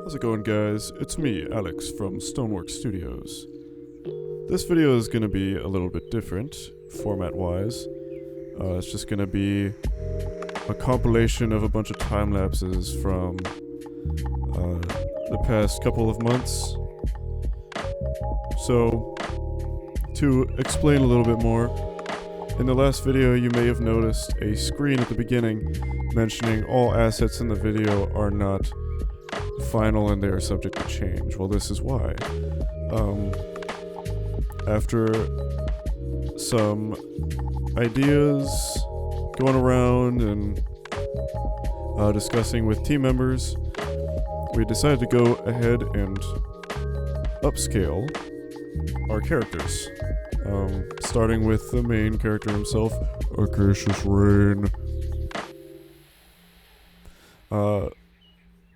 How's it going, guys? It's me, Alex, from Stonework Studios. This video is going to be a little bit different, format-wise. It's just going to be a compilation of a bunch of time lapses from the past couple of months. So, to explain a little bit more, in the last video you may have noticed a screen at the beginning mentioning all assets in the video are not final and they are subject to change. Well, this is why. After some ideas going around and discussing with team members, we decided to go ahead and upscale our characters. Starting with the main character himself, Acacious Rain.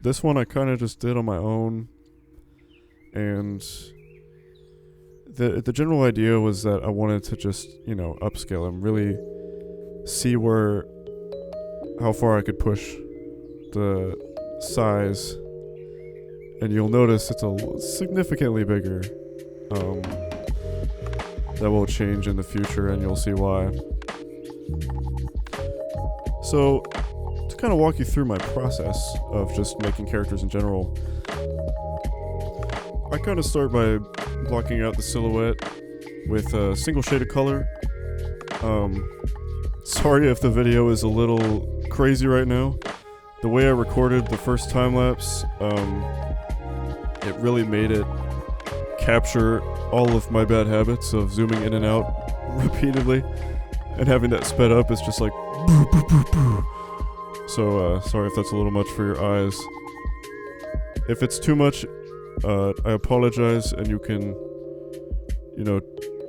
This one I kind of just did on my own, and the general idea was that I wanted to just, upscale him, really see how far I could push the size, and you'll notice it's significantly bigger. That will change in the future, and you'll see why. So, to kind of walk you through my process of just making characters in general, I kind of start by blocking out the silhouette with a single shade of color. Sorry if the video is a little crazy right now. The way I recorded the first time lapse, it really made it capture all of my bad habits of zooming in and out repeatedly, and having that sped up is just like boo, boo, boo, boo. So sorry if that's a little much for your eyes. If it's too much, I apologize, and you can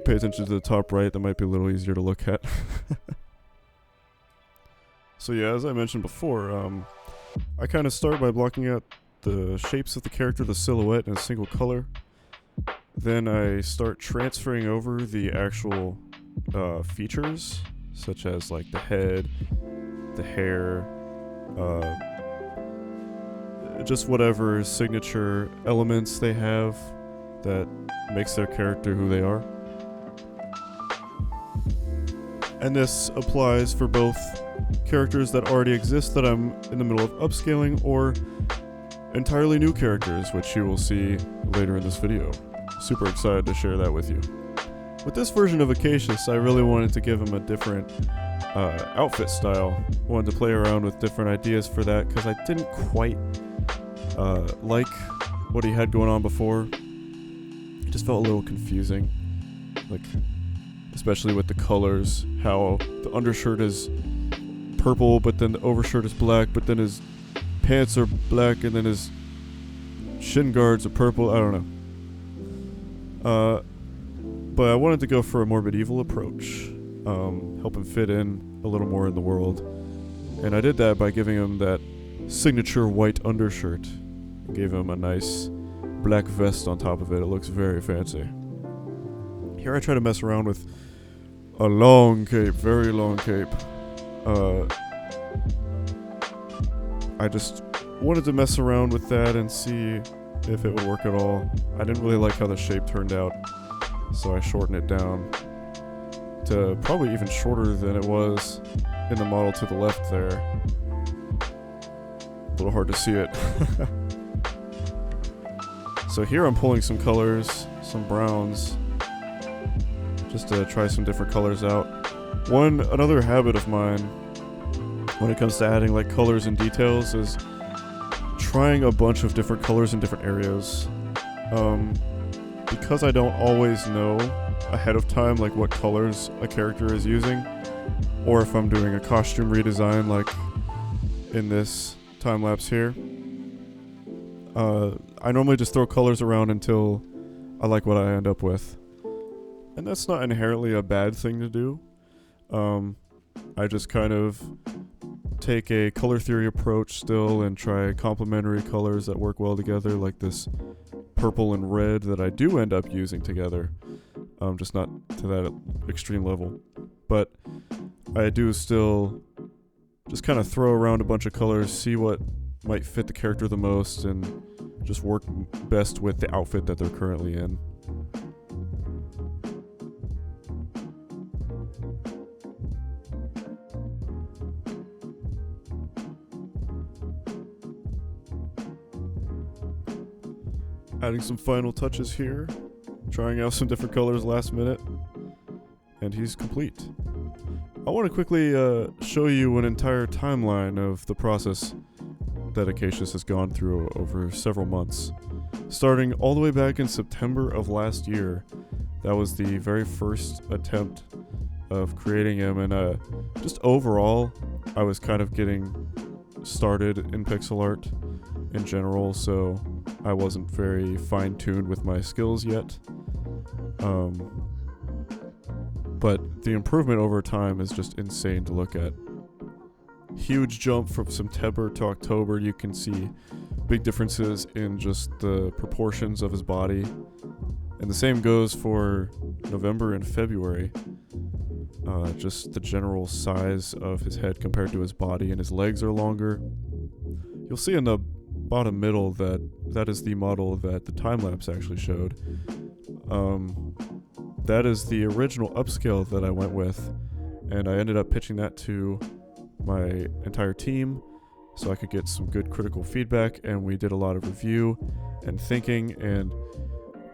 pay attention to the top right. That might be a little easier to look at. So yeah, as I mentioned before, I kind of start by blocking out the shapes of the character, the silhouette, in a single color. Then I start transferring over the actual features, such as like the head, the hair, just whatever signature elements they have that makes their character who they are. And this applies for both characters that already exist that I'm in the middle of upscaling, or entirely new characters, which you will see later in this video. Super excited to share that with you. With this version of Acacious, I really wanted to give him a different outfit style. Wanted to play around with different ideas for that, because I didn't quite like what he had going on before. It just felt a little confusing, especially with the colors, how the undershirt is purple, but then the overshirt is black, but then his pants are black, and then his shin guards are purple. I don't know. But I wanted to go for a more medieval approach, help him fit in a little more in the world. And I did that by giving him that signature white undershirt. Gave him a nice black vest on top of it. It looks very fancy. Here I try to mess around with a long cape, very long cape. I just wanted to mess around with that and see if it would work at all. I didn't really like how the shape turned out, so I shortened it down to probably even shorter than it was in the model to the left there. A little hard to see it. So here I'm pulling some colors, some browns, just to try some different colors out. Another habit of mine when it comes to adding colors and details is trying a bunch of different colors in different areas. Because I don't always know ahead of time what colors a character is using, or if I'm doing a costume redesign like in this time lapse here, I normally just throw colors around until I like what I end up with. And that's not inherently a bad thing to do. I just kind of take a color theory approach still and try complementary colors that work well together, like this purple and red that I do end up using together, just not to that extreme level. But I do still just kind of throw around a bunch of colors, see what might fit the character the most, and just work best with the outfit that they're currently in. Adding some final touches here, trying out some different colors last minute, and he's complete. I want to quickly show you an entire timeline of the process that Acacius has gone through over several months. Starting all the way back in September of last year, that was the very first attempt of creating him, and just overall, I was kind of getting started in pixel art in general, so I wasn't very fine-tuned with my skills yet. But the improvement over time is just insane to look at. Huge jump from September to October. You can see big differences in just the proportions of his body. And the same goes for November and February. Just the general size of his head compared to his body, and his legs are longer. You'll see in the bottom middle that is the model that the time-lapse actually showed. That is the original upscale that I went with, and I ended up pitching that to my entire team so I could get some good critical feedback, and we did a lot of review and thinking, and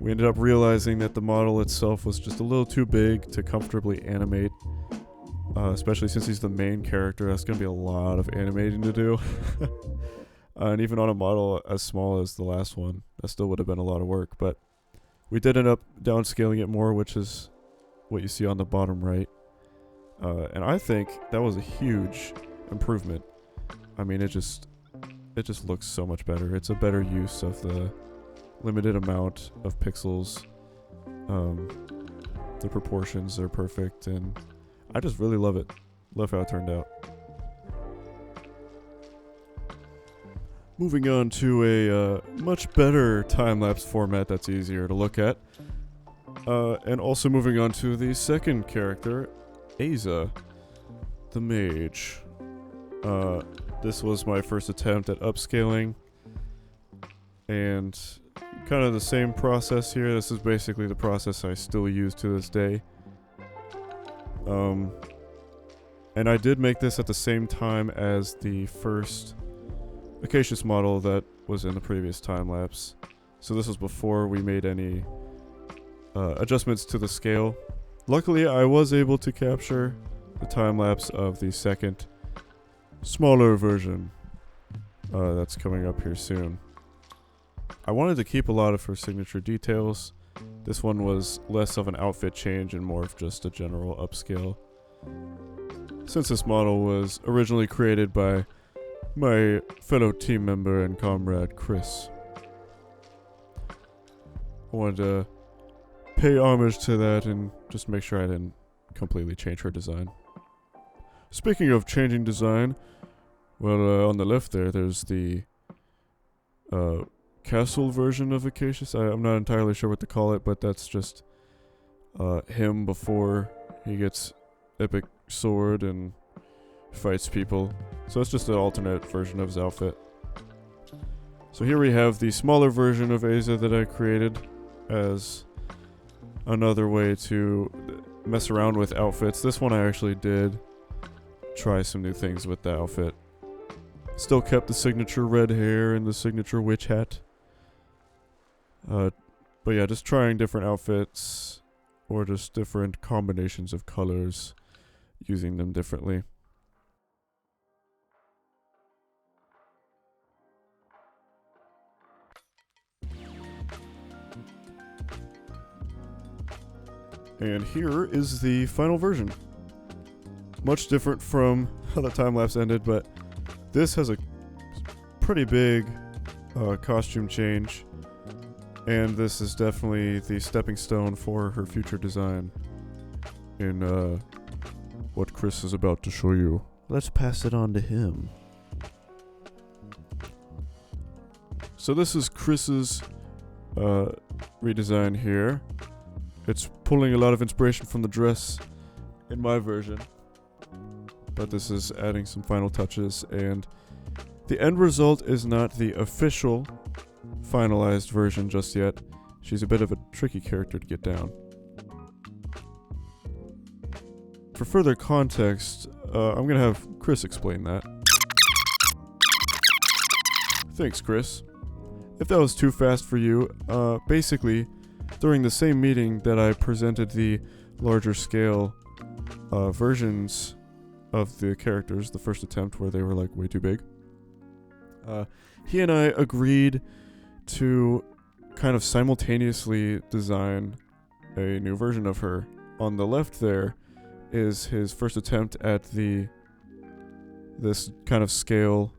we ended up realizing that the model itself was just a little too big to comfortably animate, especially since he's the main character. That's going to be a lot of animating to do. And even on a model as small as the last one, that still would have been a lot of work. But we did end up downscaling it more, which is what you see on the bottom right. And I think that was a huge improvement. I mean, it just looks so much better. It's a better use of the limited amount of pixels. The proportions are perfect, and I just really love it. Love how it turned out. Moving on to a much better time-lapse format that's easier to look at. And also moving on to the second character, Aza, the mage. This was my first attempt at upscaling, and kind of the same process here. This is basically the process I still use to this day. And I did make this at the same time as the first Acacius model that was in the previous time-lapse. So this was before we made any adjustments to the scale. Luckily, I was able to capture the time-lapse of the second, smaller version that's coming up here soon. I wanted to keep a lot of her signature details. This one was less of an outfit change and more of just a general upscale. Since this model was originally created by my fellow team member and comrade, Chris. I wanted to pay homage to that and just make sure I didn't completely change her design. Speaking of changing design, well, on the left there's the castle version of Acacius. I'm not entirely sure what to call it, but that's just him before he gets epic sword and fights people. So it's just an alternate version of his outfit. So here we have the smaller version of Aza that I created as another way to mess around with outfits. This one I actually did try some new things with the outfit. Still kept the signature red hair and the signature witch hat. But yeah, just trying different outfits or just different combinations of colors, using them differently. And here is the final version. Much different from how the time-lapse ended, but this has a pretty big costume change. And this is definitely the stepping stone for her future design in what Chris is about to show you. Let's pass it on to him. So this is Chris's redesign here. It's pulling a lot of inspiration from the dress in my version, but this is adding some final touches, and the end result is not the official finalized version just yet. She's a bit of a tricky character to get down. For further context, I'm gonna have Chris explain that. Thanks, Chris. If that was too fast for you, basically, during the same meeting that I presented the larger scale versions of the characters, the first attempt where they were like way too big, he and I agreed to kind of simultaneously design a new version of her. On the left there is his first attempt at this kind of scale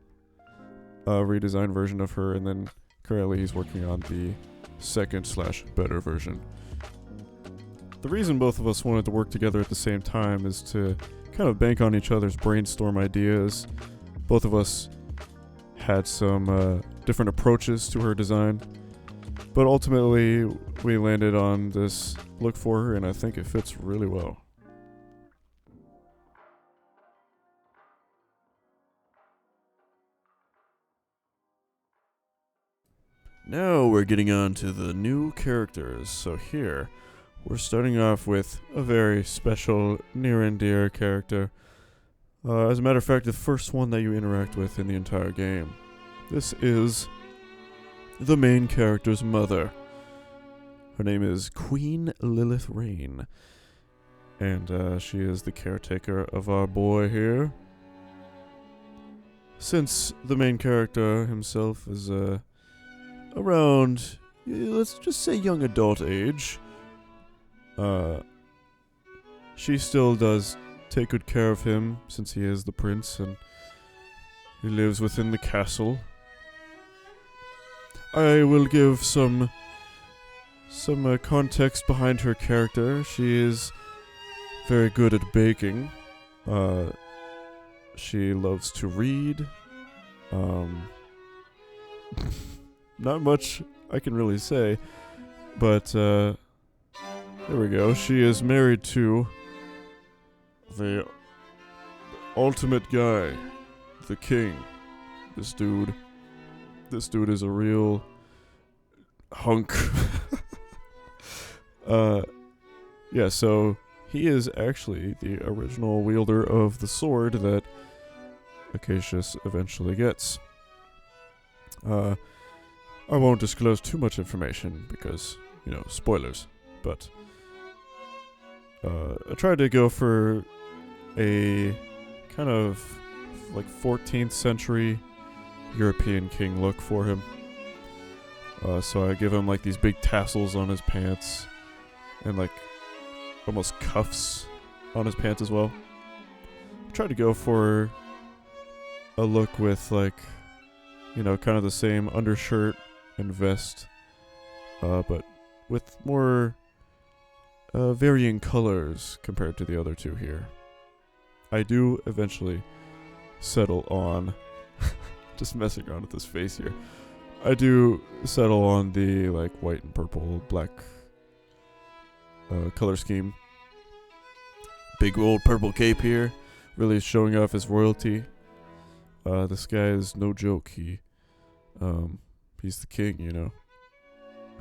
redesigned version of her, and then currently he's working on the second/better version. The reason both of us wanted to work together at the same time is to kind of bank on each other's brainstorm ideas. Both of us had some different approaches to her design, but ultimately we landed on this look for her, and I think it fits really well. Now we're getting on to the new characters. So here, we're starting off with a very special, near and dear character. As a matter of fact, the first one that you interact with in the entire game. This is the main character's mother. Her name is Queen Lilith Rain, and she is the caretaker of our boy here. Since the main character himself is around, let's just say, young adult age, she still does take good care of him since he is the prince and he lives within the castle. I will give some context behind her character. She is very good at baking. She loves to read. Not much I can really say, but there we go. She is married to the ultimate guy, the king. This dude is a real hunk. Yeah, so he is actually the original wielder of the sword that Acacius eventually gets. I won't disclose too much information because, spoilers, but I tried to go for a kind of like 14th century European king look for him. So I give him like these big tassels on his pants and like almost cuffs on his pants as well. I tried to go for a look with like, kind of the same undershirt and vest, but with more varying colors compared to the other two here. I do eventually settle on just messing around with this face here. I do settle on the like white and purple, black color scheme. Big old purple cape here, really showing off his royalty. This guy is no joke. He's the king,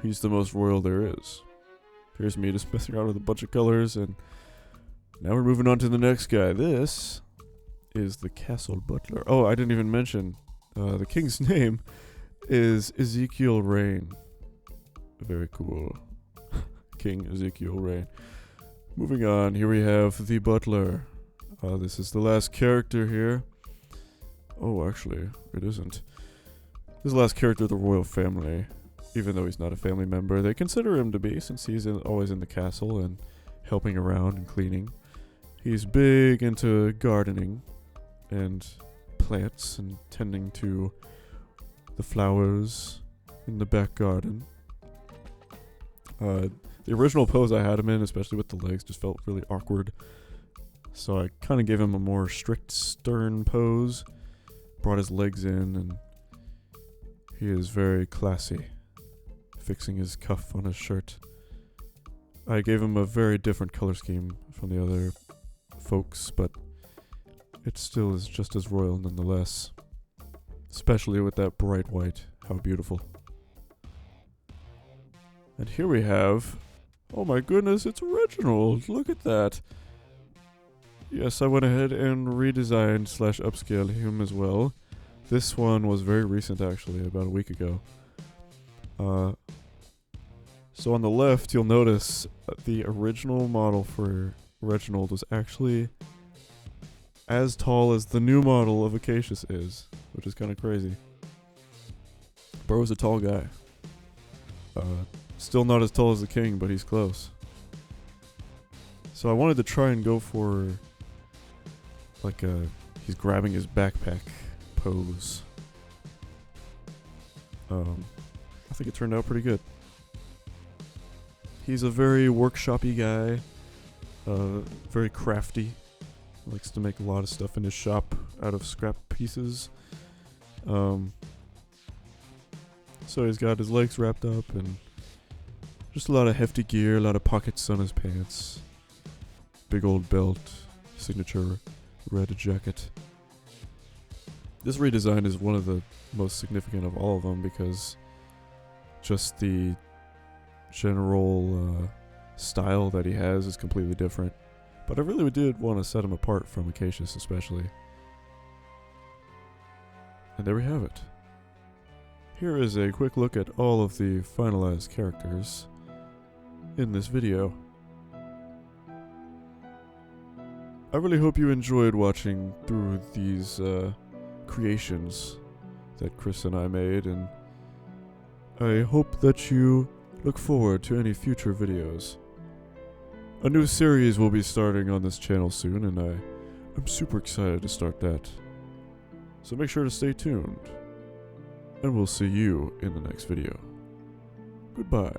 He's the most royal there is. Here's me just messing around with a bunch of colors, and now we're moving on to the next guy. This is the castle butler. Oh, I didn't even mention the king's name is Ezekiel Rain. Very cool. King Ezekiel Rain. Moving on, here we have the butler. This is the last character here. Oh, actually, it isn't. This is the last character of the royal family. Even though he's not a family member, they consider him to be, since he's always in the castle and helping around and cleaning. He's big into gardening and plants and tending to the flowers in the back garden. The original pose I had him in, especially with the legs, just felt really awkward. So I kind of gave him a more strict, stern pose. Brought his legs in, and he is very classy, fixing his cuff on his shirt. I gave him a very different color scheme from the other folks, but it still is just as royal nonetheless. Especially with that bright white. How beautiful. And here we have, oh my goodness, it's Reginald. Look at that. Yes, I went ahead and redesigned / upscaled him as well. This one was very recent, actually, about a week ago. So on the left, you'll notice the original model for Reginald was actually as tall as the new model of Acacius is, which is kind of crazy. Bro's a tall guy. Still not as tall as the king, but he's close. So I wanted to try and go for like he's grabbing his backpack pose. I think it turned out pretty good. He's a very workshop-y guy, very crafty. Likes to make a lot of stuff in his shop out of scrap pieces. So he's got his legs wrapped up and just a lot of hefty gear, a lot of pockets on his pants. Big old belt, signature red jacket. This redesign is one of the most significant of all of them because just the general style that he has is completely different. But I really did want to set him apart from Acacius especially. And there we have it. Here is a quick look at all of the finalized characters in this video. I really hope you enjoyed watching through these creations that Chris and I made, and I hope that you look forward to any future videos. A new series will be starting on this channel soon, and I'm super excited to start that. So make sure to stay tuned, and we'll see you in the next video. Goodbye.